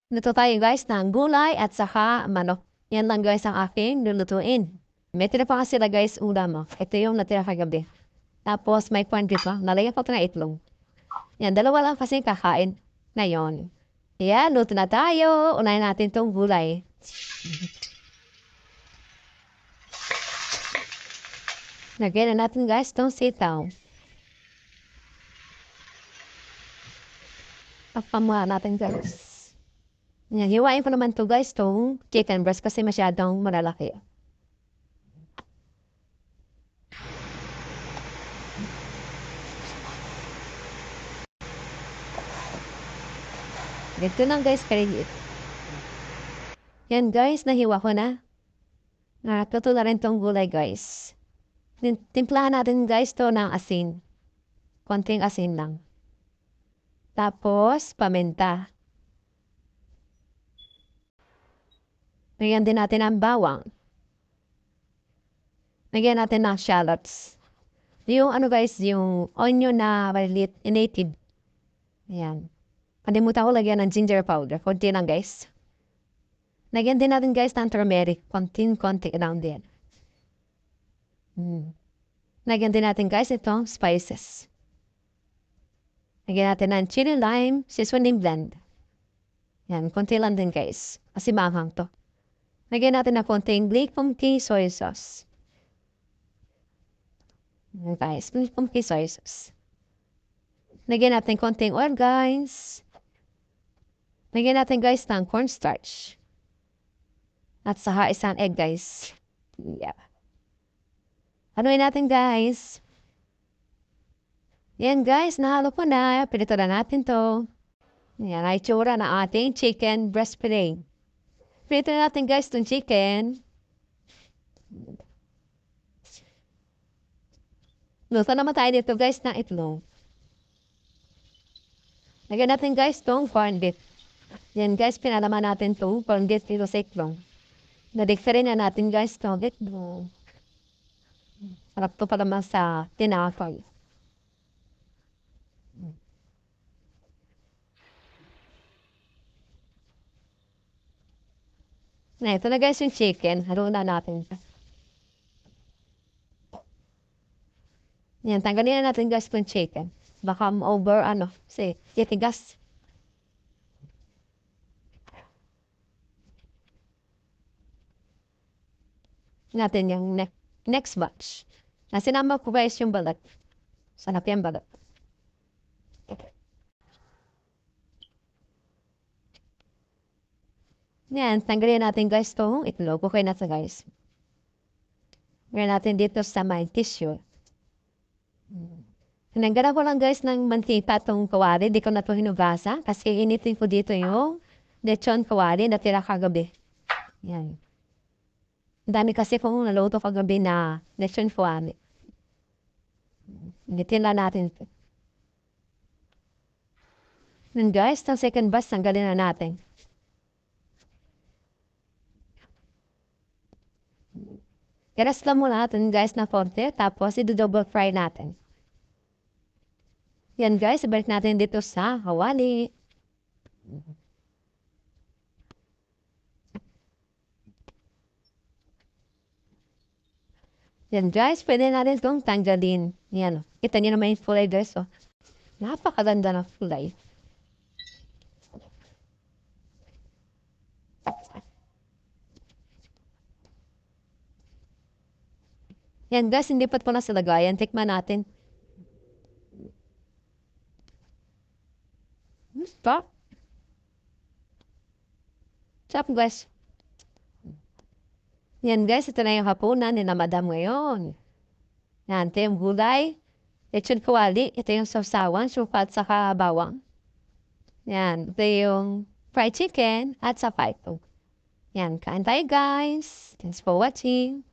Luto tayo guys ng gulay at saka manok. Yan lang guys ang aking lulutuin. May tira pa kasi sila guys ulam mo. Ito yung natira kagabi. Tapos may corn dito. Nalagyan ko ito ng itlog. Yan, dalawa lang kasi kakain. Ngayon. Yan, luto na tayo. Unahin natin itong gulay. Lagyan na natin guys itong sitaw. Papamuha natin guys. Yan, hiwain ko naman to guys itong chicken breast kasi masyadong malalaki. Ganito lang guys, kaliit. Yan guys, nahiwa ko na. Natuto na rin tong gulay guys. Timplahan natin guys to ng asin. Konting asin lang. Tapos, paminta. Lagyan din natin ang bawang. Lagyan natin ng shallots. Yung ano guys, yung onion na maliit, native. Ayan. Kalimutan ko lagyan ng ginger powder. Konti lang guys. Lagyan din natin guys ng turmeric. Konti lang din. Lagyan din natin guys itong spices. Lagyan natin ng chili lime seasoning blend. Yan, konti lang din guys. Kasi maanghang to. Lagyan natin ng konting Black Pumpkin soy sauce. Yan guys, Black Pumpkin soy sauce. Lagyan natin konting oil guys. Lagyan natin guys ng cornstarch. At saka isang egg guys. Yeah. Haluin natin guys. Yan guys, nahalo ko na. Pinito na natin to. Yan ay tsura na ating chicken breast fillet. Pinito na natin guys itong chicken. Luto naman tayo dito guys ng itlog. Lagyan natin guys itong corned beef. Yan guys, pinalaman natin itong corned beef dito sa itlog. Nadikta rin na natin guys itong itlog. Sarap to pa naman sa tinapay. Na, ito na guys yung chicken. Haluin na natin. Yan, tanggalin na natin guys yung chicken. Baka over, kasi titigas. Natin yung next batch. Nasinama ko guys yung balat. Sarap yung balat. Yan, tanggalin natin guys itong itlog. Okay na ito guys. Ngayon natin dito sa may tissue. Tinanggalan ko lang guys ng mantika itong kawali. Di ko na ito hinugasa. Kasi initin ko dito yung lechon kawali na tira kagabi. Yan. Ang dami kasi kung naluto kagabi na lechon kawali. Initin lang natin ito. Then guys, itong second batch, tanggalin na natin. Garas lang muna natin guys na konti. Tapos, i-double fry natin. Yan guys, ibalik natin dito sa kawali. Yan guys, pwede natin itong tanggalin. Yan o. Kita niyo naman yung kulay guys o. Napakaganda na kulay. Yan guys, hindi pa ito na silagayan. Tikman natin. Stop. Stop guys. Yan guys, ito na yung hapunan ni na madam ngayon. Yan, ito yung gulay. Lechon kawali. Ito yung sausawan, suka at saka bawang. Yan, ito yung fried chicken at saka ito. Yan, kain tayo guys. Thanks for watching.